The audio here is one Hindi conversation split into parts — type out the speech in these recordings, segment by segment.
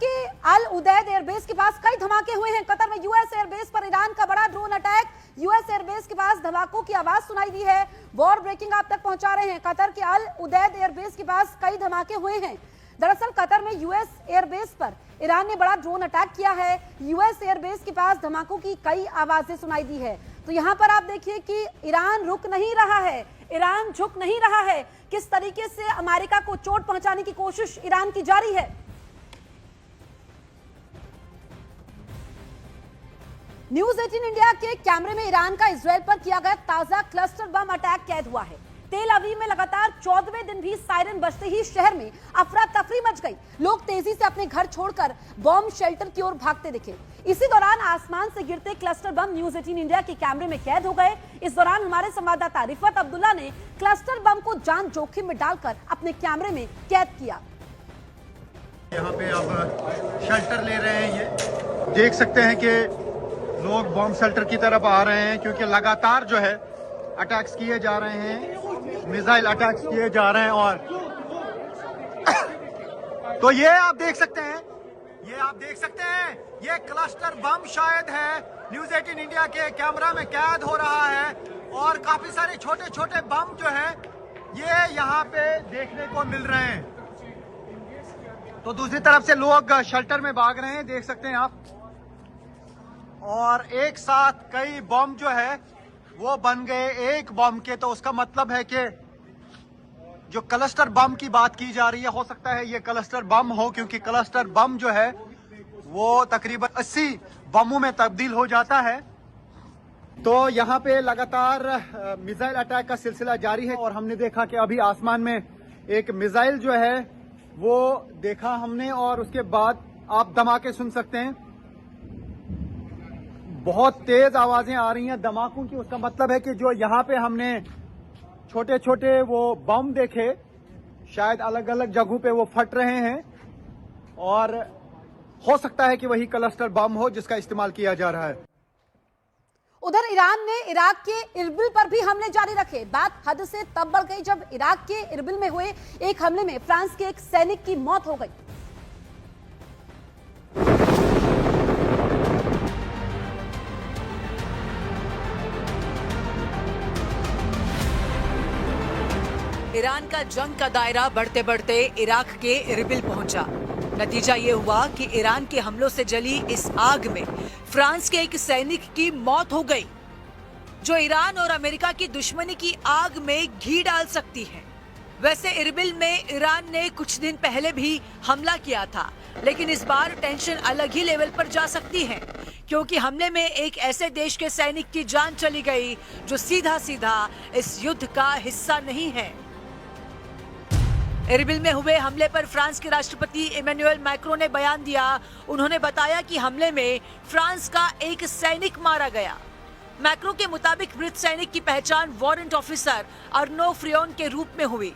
के अल उदैद एयरबेस के पास कई धमाके हुए हैं। कतर में यूएस एयरबेस पर ईरान का बड़ा ड्रोन अटैक। यूएस एयरबेस के पास धमाकों की आवाज सुनाई दी है। वॉर ब्रेकिंग आप तक पहुंचा रहे हैं। कतर के अल उदैद एयरबेस के पास कई धमाके हुए हैं। दरअसल कतर में यूएस एयरबेस पर ईरान ने बड़ा ड्रोन अटैक किया है। यूएस एयरबेस के पास धमाकों की कई आवाजें सुनाई दी है। तो यहाँ पर आप देखिए कि ईरान रुक नहीं रहा है, ईरान झुक नहीं रहा है। किस तरीके से अमेरिका को चोट पहुंचाने की कोशिश ईरान की जारी है। न्यूज 18 इंडिया के कैमरे में ईरान का इजराइल पर किया गया ताजा क्लस्टर बम अटैक कैद हुआ है। तेल अवीव में लगातार 14वें दिन भी सायरन बजते ही शहर में अफरा तफरी मच गई। लोग तेजी से अपने घर छोड़कर बॉम्ब शेल्टर की ओर भागते दिखे। इसी दौरान आसमान से गिरते क्लस्टर बम न्यूज 18 इंडिया के कैमरे में कैद हो गए। इस दौरान हमारे संवाददाता रिफत अब्दुल्ला ने क्लस्टर बम को जान जोखिम में डालकर अपने कैमरे में कैद किया। यहाँ पे अब शेल्टर ले रहे हैं। ये देख सकते हैं कि लोग बॉम्ब शेल्टर की तरफ आ रहे हैं, क्योंकि लगातार जो है अटैक्स किए जा रहे हैं, मिसाइल अटैक्स किए जा रहे हैं। और तो ये आप देख सकते हैं, ये क्लस्टर बम शायद है न्यूज 18 इंडिया के कैमरा में कैद हो रहा है। और काफी सारे छोटे छोटे बम जो है ये यहाँ पे देखने को मिल रहे हैं। तो दूसरी तरफ से लोग शेल्टर में भाग रहे हैं, देख सकते हैं आप। और एक साथ कई बम जो है वो बन गए एक बम के। तो उसका मतलब है कि जो क्लस्टर बम की बात की जा रही है, हो सकता है ये क्लस्टर बम हो, क्योंकि क्लस्टर बम जो है वो तकरीबन 80 बमों में तब्दील हो जाता है। तो यहाँ पे लगातार मिसाइल अटैक का सिलसिला जारी है। और हमने देखा कि अभी आसमान में एक मिसाइल जो है वो देखा हमने, और उसके बाद आप धमाके सुन सकते हैं। बहुत तेज आवाजें आ रही हैं धमाकों की। उसका मतलब है कि जो यहाँ पे हमने छोटे छोटे वो बम देखे, शायद अलग अलग जगहों पे वो फट रहे हैं। और हो सकता है कि वही क्लस्टर बम हो जिसका इस्तेमाल किया जा रहा है। उधर ईरान ने इराक के इरबिल पर भी हमले जारी रखे। बात हद से तब बढ़ गई जब इराक के इरबिल में हुए एक हमले में फ्रांस के एक सैनिक की मौत हो गई। ईरान का जंग का दायरा बढ़ते बढ़ते इराक के इरबिल पहुंचा। नतीजा ये हुआ कि ईरान के हमलों से जली इस आग में फ्रांस के एक सैनिक की मौत हो गई, जो ईरान और अमेरिका की दुश्मनी की आग में घी डाल सकती है। वैसे इरबिल में ईरान ने कुछ दिन पहले भी हमला किया था, लेकिन इस बार टेंशन अलग ही लेवल पर जा सकती है, क्योंकि हमले में एक ऐसे देश के सैनिक की जान चली गई जो सीधा सीधा इस युद्ध का हिस्सा नहीं है। इरबिल में हुए हमले पर फ्रांस के राष्ट्रपति इमैनुअल मैक्रों ने बयान दिया। उन्होंने बताया कि हमले में फ्रांस का एक सैनिक मारा गया। मैक्रों के मुताबिक मृत सैनिक की पहचान वारंट ऑफिसर अर्नो फ्रियोन के रूप में हुई।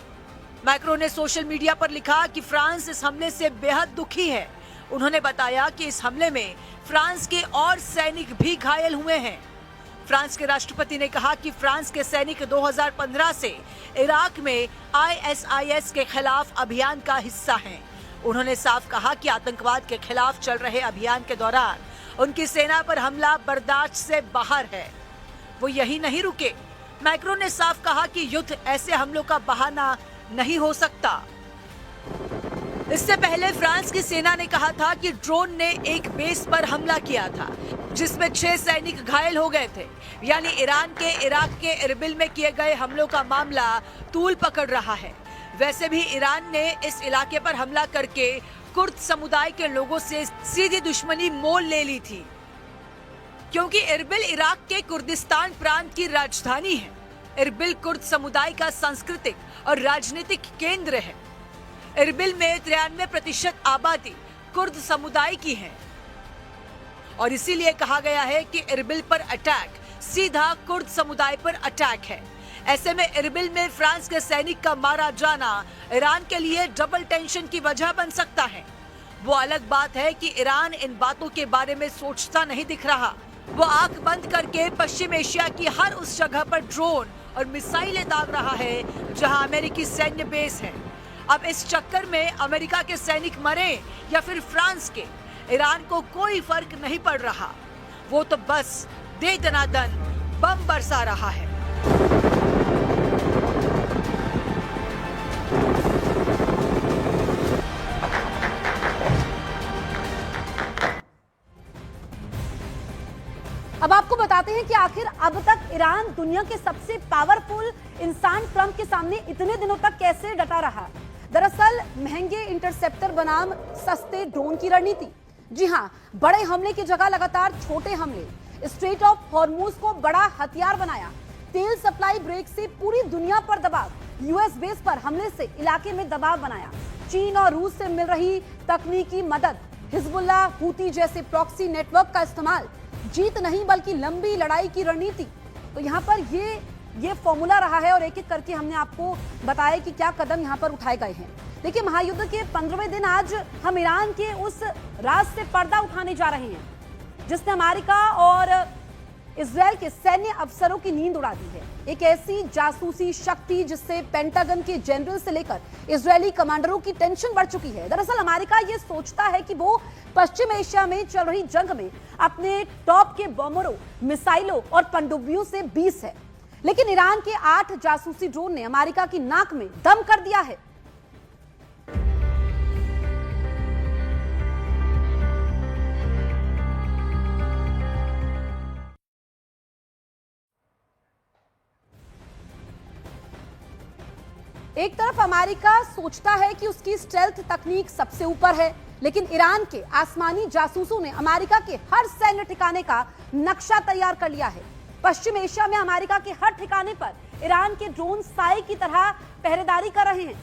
मैक्रों ने सोशल मीडिया पर लिखा कि फ्रांस इस हमले से बेहद दुखी है। उन्होंने बताया कि इस हमले में फ्रांस के और सैनिक भी घायल हुए हैं। फ्रांस के राष्ट्रपति ने कहा कि फ्रांस के सैनिक 2015 से इराक में ISIS के खिलाफ अभियान का हिस्सा हैं। उन्होंने साफ कहा कि आतंकवाद के खिलाफ चल रहे अभियान के दौरान उनकी सेना पर हमला बर्दाश्त से बाहर है। वो यही नहीं रुके। मैक्रों ने साफ कहा कि युद्ध ऐसे हमलों का बहाना नहीं हो सकता। इससे पहले फ्रांस की सेना ने कहा था कि ड्रोन ने एक बेस पर हमला किया था, जिसमें 6 सैनिक घायल हो गए थे। यानी ईरान के इराक के इरबिल में किए गए हमलों का मामला तूल पकड़ रहा है। वैसे भी ईरान ने इस इलाके पर हमला करके कुर्द समुदाय के लोगों से सीधी दुश्मनी मोल ले ली थी, क्योंकि इरबिल इराक के कुर्दिस्तान प्रांत की राजधानी है। इरबिल कुर्द समुदाय का सांस्कृतिक और राजनीतिक केंद्र है। इरबिल में 93% आबादी कुर्द समुदाय की है, और इसीलिए कहा गया है कि इरबिल पर अटैक सीधा कुर्द समुदाय पर अटैक है। ऐसे में इरबिल में फ्रांस के सैनिक का मारा जाना ईरान के लिए डबल टेंशन की वजह बन सकता है। वो अलग बात है कि ईरान इन बातों के बारे में सोचता नहीं दिख रहा। वो आंख बंद करके पश्चिम एशिया की हर उस जगह पर ड्रोन और मिसाइलें दाग रहा है जहां अमेरिकी सैन्य बेस है। अब इस चक्कर में अमेरिका के सैनिक मरे या फिर फ्रांस के, ईरान को कोई फर्क नहीं पड़ रहा। वो तो बस दे दनादन बम बरसा रहा है। अब आपको बताते हैं कि आखिर अब तक ईरान दुनिया के सबसे पावरफुल इंसान ट्रंप के सामने इतने दिनों तक कैसे डटा रहा। दरअसल महंगे इंटरसेप्टर बनाम सस्ते ड्रोन की रणनीति। जी हां, बड़े हमले की जगह लगातार छोटे हमले। स्ट्रेट ऑफ हॉर्मुज को बड़ा हथियार बनाया। तेल सप्लाई ब्रेक से पूरी दुनिया पर दबाव। यूएस बेस पर हमले से इलाके में दबाव बनाया। चीन और रूस से मिल रही तकनीकी मदद, हिजबुल्लाह, हूती जैसे प्रॉक्सी नेटवर्क का इस्तेमाल। जीत नहीं बल्कि लंबी लड़ाई की रणनीति। तो यहाँ पर ये फॉर्मूला रहा है और एक एक करके हमने आपको बताया कि क्या कदम यहाँ पर उठाए गए हैं। देखिए, महायुद्ध के 15वें दिन आज हम ईरान के उस राज से पर्दा उठाने जा रहे हैं जिसने अमेरिका और इजराइल के सैन्य अफसरों की नींद उड़ा दी है। एक ऐसी जासूसी शक्ति जिससे पेंटागन के जनरल से लेकर इजरायली कमांडरों की टेंशन बढ़ चुकी है। दरअसल अमेरिका ये सोचता है कि वो पश्चिम एशिया में चल रही जंग में अपने टॉप के बॉम्बरों, मिसाइलों और पनडुब्बियों से 20 है, लेकिन ईरान के 8 जासूसी ड्रोन ने अमेरिका की नाक में दम कर दिया है। एक तरफ अमेरिका सोचता है कि उसकी स्टेल्थ तकनीक सबसे ऊपर है, लेकिन ईरान के आसमानी जासूसों ने अमेरिका के हर सैन्य ठिकाने का नक्शा तैयार कर लिया है। पश्चिम एशिया में अमेरिका के हर ठिकाने पर ईरान के ड्रोन साए की तरह पहरेदारी कर रहे हैं।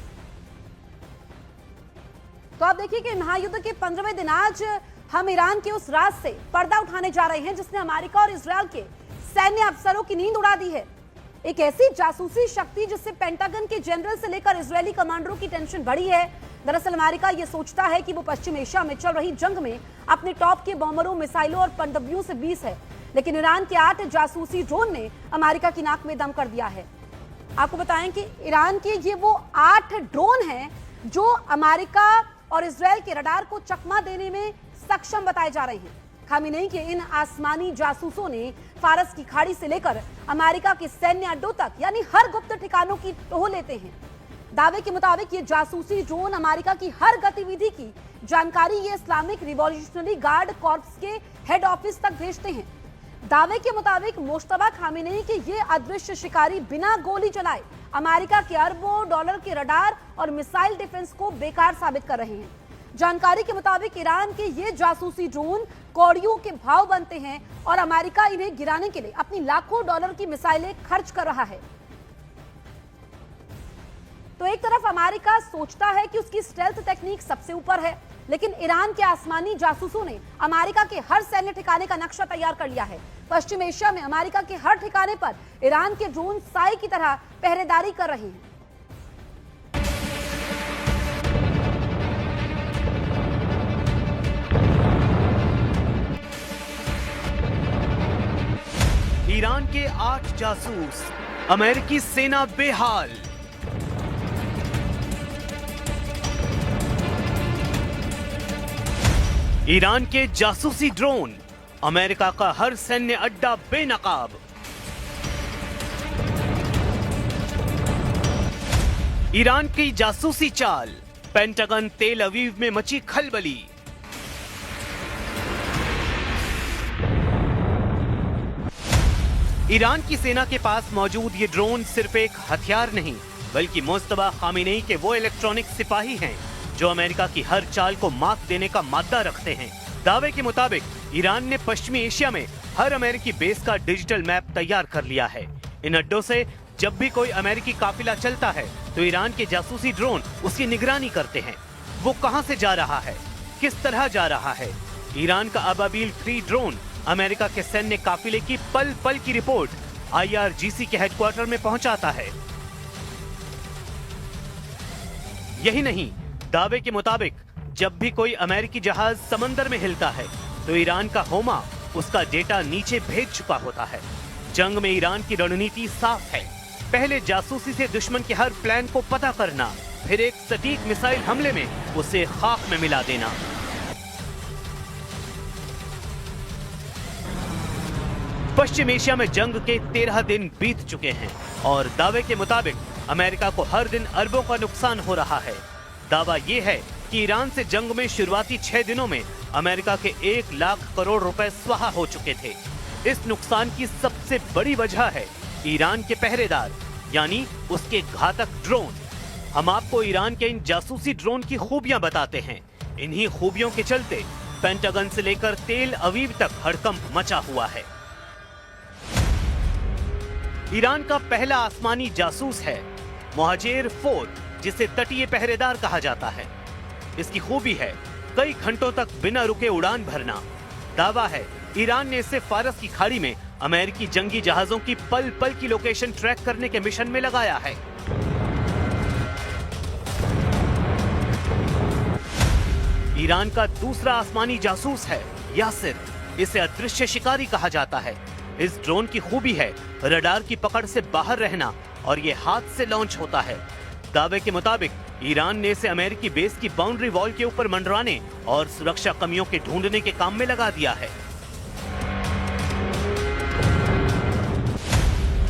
तो आप देखिए कि महायुद्ध के 15वें दिन आज हम ईरान के उस राज से पर्दा उठाने जा रहे हैं जिसने अमेरिका और इजरायल के सैन्य अफसरों की नींद उड़ा दी है। एक ऐसी जासूसी शक्ति जिससे पेंटागन के जनरल से लेकर इजरायली कमांडरों की टेंशन बढ़ी है। दरअसल अमेरिका ये सोचता है कि वो पश्चिम एशिया में चल रही जंग में अपने टॉप के बॉम्बरों, मिसाइलों और पनडुब्बियों से 20 है, लेकिन ईरान के 8 जासूसी ड्रोन ने अमेरिका की नाक में दम कर दिया है। आपको बताएं कि ईरान के ये वो 8 ड्रोन हैं जो अमेरिका और इजरायल के रडार को चकमा देने में सक्षम बताए जा रहे हैं। खामेनेई के इन आसमानी जासूसों ने फारस की खाड़ी से लेकर अमेरिका के सैन्य अड्डों तक यानी हर गुप्त ठिकानों की टोह लेते हैं। दावे के मुताबिक ये जासूसी ड्रोन अमेरिका की हर गतिविधि की जानकारी ये इस्लामिक रिवॉल्यूशनरी गार्ड कॉर्प्स के हेड ऑफिस तक भेजते हैं। दावे के मुताबिक मुश्तबा खामेनेई के ये अदृश्य शिकारी बिना गोली चलाए अमेरिका के अरबों डॉलर के रडार और मिसाइल डिफेंस को बेकार साबित कर रहे हैं। जानकारी के मुताबिक ईरान के ये जासूसी ड्रोन कौड़ियों के भाव बनते हैं और अमेरिका इन्हें गिराने के लिए अपनी लाखों डॉलर की मिसाइलें खर्च कर रहा है। तो एक तरफ अमेरिका सोचता है कि उसकी स्टेल्थ टेक्निक सबसे ऊपर है, लेकिन ईरान के आसमानी जासूसों ने अमेरिका के हर सैन्य ठिकाने का नक्शा तैयार कर लिया है। पश्चिम एशिया में अमेरिका के हर ठिकाने पर ईरान के ड्रोन साए की तरह पहरेदारी कर रहे हैं। ईरान के 8 जासूस, अमेरिकी सेना बेहाल। ईरान के जासूसी ड्रोन, अमेरिका का हर सैन्य अड्डा बेनकाब। ईरान की जासूसी चाल, पेंटागन तेल अवीव में मची खलबली। ईरान की सेना के पास मौजूद ये ड्रोन सिर्फ एक हथियार नहीं बल्कि मुस्तबा खामेनेई के वो इलेक्ट्रॉनिक सिपाही हैं जो अमेरिका की हर चाल को मात देने का मादा रखते हैं। दावे के मुताबिक ईरान ने पश्चिमी एशिया में हर अमेरिकी बेस का डिजिटल मैप तैयार कर लिया है। इन अड्डों से जब भी कोई अमेरिकी काफिला चलता है तो ईरान के जासूसी ड्रोन उसकी निगरानी करते हैं। वो कहां से जा रहा है, किस तरह जा रहा है। ईरान का अबाबील 3 ड्रोन अमेरिका के सैन्य काफिले की पल पल की रिपोर्ट IRGC के हेडक्वार्टर में पहुंचाता है। यही नहीं, दावे के मुताबिक जब भी कोई अमेरिकी जहाज समंदर में हिलता है तो ईरान का होमा उसका डेटा नीचे भेज चुका होता है। जंग में ईरान की रणनीति साफ है, पहले जासूसी से दुश्मन के हर प्लान को पता करना, फिर एक सटीक मिसाइल हमले में उसे खाक में मिला देना। पश्चिम एशिया में जंग के 13 दिन बीत चुके हैं और दावे के मुताबिक अमेरिका को हर दिन अरबों का नुकसान हो रहा है। दावा यह है कि ईरान से जंग में शुरुआती 6 दिनों में अमेरिका के 1 लाख करोड़ रुपए स्वाहा हो चुके थे। इस नुकसान की सबसे बड़ी वजह है ईरान के पहरेदार, यानी उसके घातक ड्रोन। हम आपको ईरान के इन जासूसी ड्रोन की खूबियां बताते हैं। इन्हीं खूबियों के चलते पेंटागन से लेकर तेल अवीव तक हड़कंप मचा हुआ है। ईरान का पहला आसमानी जासूस है मुहाजिर 4, जिसे तटीय पहरेदार कहा जाता है। इसकी खूबी है कई घंटों तक बिना रुके उड़ान भरना। दावा है ईरान ने इसे फारस की खाड़ी में अमेरिकी जंगी जहाजों की पल पल की लोकेशन ट्रैक करने के मिशन में लगाया है। ईरान का दूसरा आसमानी जासूस है यासिर। इसे अदृश्य शिकारी कहा जाता है। इस ड्रोन की खूबी है रडार की पकड़ से बाहर रहना और ये हाथ से लॉन्च होता है। दावे के मुताबिक ईरान ने इसे अमेरिकी बेस की बाउंड्री वॉल के ऊपर मंडराने और सुरक्षा कमियों के ढूंढने के काम में लगा दिया है।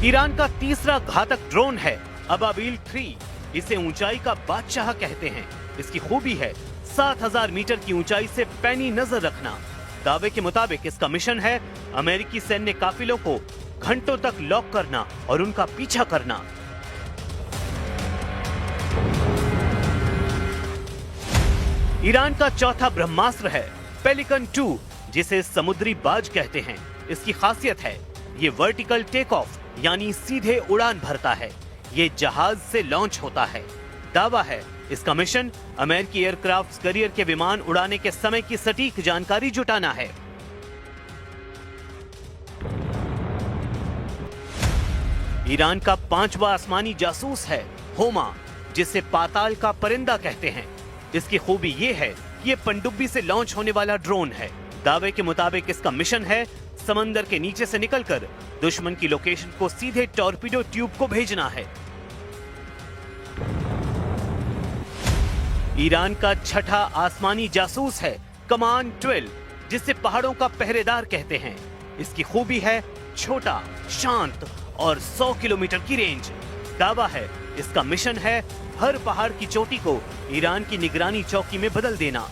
ईरान का तीसरा घातक ड्रोन है अबाबील 3। इसे ऊंचाई का बादशाह कहते हैं। इसकी खूबी है 7000 मीटर की ऊंचाई से पैनी नजर रखना। दावे के मुताबिक इसका मिशन है अमेरिकी सैन्य काफिलों को घंटों तक लॉक करना और उनका पीछा करना। ईरान का चौथा ब्रह्मास्त्र है पेलिकन 2, जिसे समुद्री बाज कहते हैं। इसकी खासियत है ये वर्टिकल टेक ऑफ यानी सीधे उड़ान भरता है। ये जहाज से लॉन्च होता है। दावा है इसका मिशन अमेरिकी एयरक्राफ्ट कैरियर के विमान उड़ाने के समय की सटीक जानकारी जुटाना है। ईरान का पांचवा आसमानी जासूस है होमा, जिसे पाताल का परिंदा कहते हैं। इसकी खूबी ये है ये पनडुब्बी से लॉन्च होने वाला ड्रोन है। दावे के मुताबिक इसका मिशन है समंदर के नीचे से निकलकर दुश्मन की लोकेशन को सीधे टॉर्पीडो ट्यूब को भेजना है। ईरान का छठा आसमानी जासूस है कमान 12, जिसे पहाड़ों का पहरेदार कहते हैं। इसकी खूबी है छोटा, शांत और 100 किलोमीटर की रेंज। दावा है इसका मिशन है हर पहाड़ की चोटी को ईरान की निगरानी चौकी में बदल देना।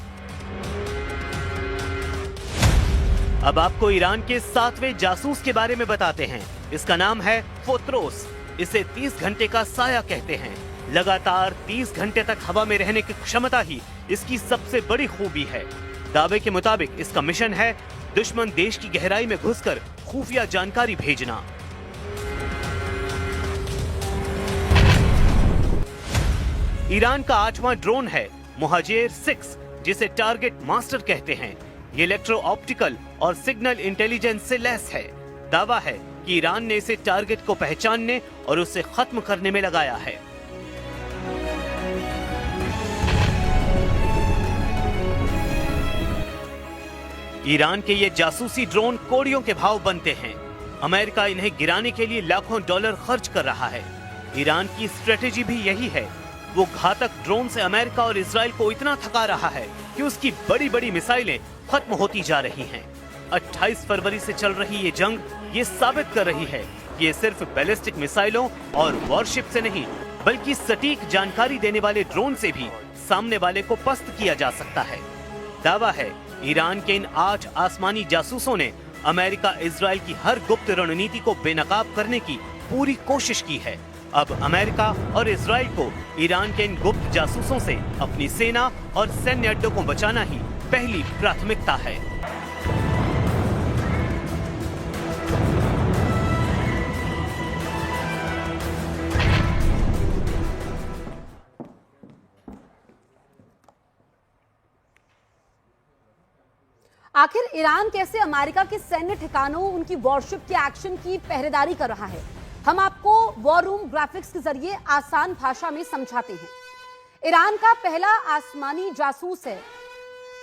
अब आपको ईरान के 7वें जासूस के बारे में बताते हैं। इसका नाम है फोत्रोस। इसे 30 घंटे का साया कहते हैं। लगातार 30 घंटे तक हवा में रहने की क्षमता ही इसकी सबसे बड़ी खूबी है। दावे के मुताबिक इसका मिशन है दुश्मन देश की गहराई में घुसकर खुफिया जानकारी भेजना। ईरान का 8वां ड्रोन है मुहाजिर 6, जिसे टारगेट मास्टर कहते हैं। ये इलेक्ट्रो ऑप्टिकल और सिग्नल इंटेलिजेंस से लैस है। दावा है कि ईरान ने इसे टारगेट को पहचानने और उसे खत्म करने में लगाया है। ईरान के ये जासूसी ड्रोन कोड़ियों के भाव बनते हैं। अमेरिका इन्हें गिराने के लिए लाखों डॉलर खर्च कर रहा है। ईरान की स्ट्रेटेजी भी यही है। वो घातक ड्रोन से अमेरिका और इजराइल को इतना थका रहा है कि उसकी बड़ी बड़ी मिसाइलें खत्म होती जा रही हैं। 28 फरवरी से चल रही ये जंग ये साबित कर रही है कि ये सिर्फ बैलिस्टिक मिसाइलों और वॉरशिप से नहीं, बल्कि सटीक जानकारी देने वाले ड्रोन से भी सामने वाले को पस्त किया जा सकता है। दावा है ईरान के इन 8 आसमानी जासूसों ने अमेरिका इजराइल की हर गुप्त रणनीति को बेनकाब करने की पूरी कोशिश की है। अब अमेरिका और इजराइल को ईरान के इन गुप्त जासूसों से अपनी सेना और सैन्य अड्डों को बचाना ही पहली प्राथमिकता है। आखिर ईरान कैसे अमेरिका के सैन्य ठिकानों, उनकी वॉरशिप के एक्शन की पहरेदारी कर रहा है, हम आपको वॉर रूम ग्राफिक्स के जरिए आसान भाषा में समझाते हैं। ईरान का पहला आसमानी जासूस है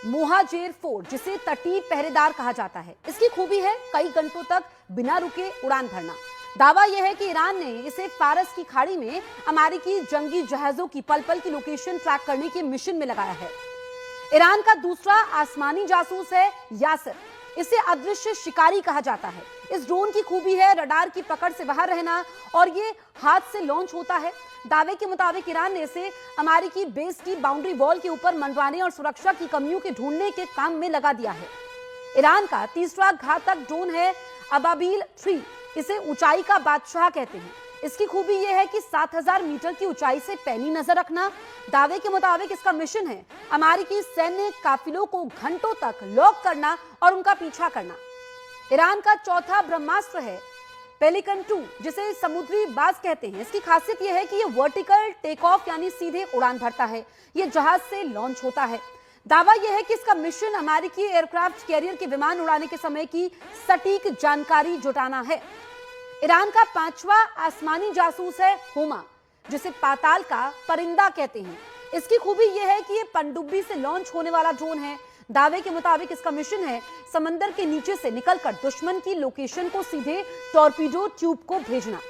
मुहाजिर 4, जिसे तटीय पहरेदार कहा जाता है। इसकी खूबी है कई घंटों तक बिना रुके उड़ान भरना। दावा यह है कि ईरान ने इसे फारस की खाड़ी में अमेरिकी जंगी जहाजों की पल पल की लोकेशन ट्रैक करने के मिशन में लगाया है। ईरान का दूसरा आसमानी जासूस है यासिर। इसे अदृश्य शिकारी कहा जाता है। इस ड्रोन की खूबी है रडार की पकड़ से बाहर रहना और ये हाथ से लॉन्च होता है। दावे के मुताबिक ईरान ने इसे अमेरिकी बेस की बाउंड्री वॉल के ऊपर मंडराने और सुरक्षा की कमियों के ढूंढने के काम में लगा दिया है। ईरान का तीसरा घातक ड्रोन है अबाबील 3। इसे ऊंचाई का बादशाह कहते हैं। इसकी खूबी यह है कि 7000 मीटर की ऊंचाई से पैनी नजर रखना। दावे के मुताबिक इसका मिशन है अमेरिकी सैन्य काफिलों को घंटों तक लॉक करना और उनका पीछा करना। ईरान का चौथा ब्रह्मास्त्र है पेलिकन 2, जिसे समुद्री बाज कहते हैं। इसकी खासियत यह है कि यह वर्टिकल टेक ऑफ यानी सीधे उड़ान भरता है। यह जहाज से लॉन्च होता है। दावा यह है कि इसका मिशन अमेरिकी एयरक्राफ्ट कैरियर के विमान उड़ाने के समय की सटीक जानकारी जुटाना है। ईरान का पांचवा आसमानी जासूस है होमा, जिसे पाताल का परिंदा कहते हैं। इसकी खूबी यह है कि यह पनडुब्बी से लॉन्च होने वाला ड्रोन है। दावे के मुताबिक इसका मिशन है समंदर के नीचे से निकलकर दुश्मन की लोकेशन को सीधे टॉर्पीडो ट्यूब को भेजना।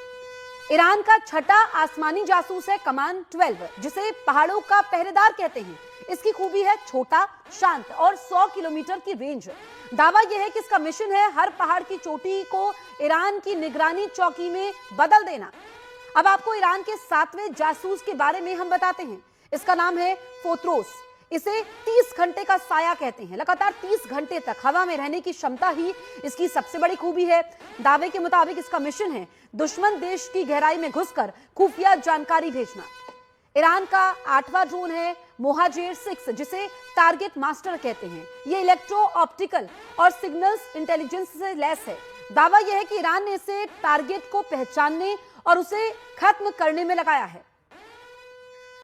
ईरान का छठा आसमानी जासूस है कमान 12, जिसे पहाड़ों का पहरेदार कहते हैं। इसकी खूबी है छोटा, शांत और 100 किलोमीटर की रेंज। दावा यह है कि इसका मिशन है हर पहाड़ की चोटी को ईरान की निगरानी चौकी में बदल देना। अब आपको ईरान के 7वें जासूस के बारे में हम बताते हैं। इसका नाम है फोत्रोस। इसे 30 घंटे का साया कहते हैं। लगातार 30 घंटे तक हवा में रहने की क्षमता ही इसकी सबसे बड़ी खूबी है। दावे के मुताबिक इसका मिशन है दुश्मन देश की गहराई में घुसकर खुफिया जानकारी भेजना। ईरान का 8वां ड्रोन है मोहाजेर 6, जिसे टारगेट मास्टर कहते हैं। ये इलेक्ट्रो ऑप्टिकल और सिग्नल्स इंटेलिजेंस से लैस है। दावा यह है कि ईरान ने इसे टारगेट को पहचानने और उसे खत्म करने में लगाया है।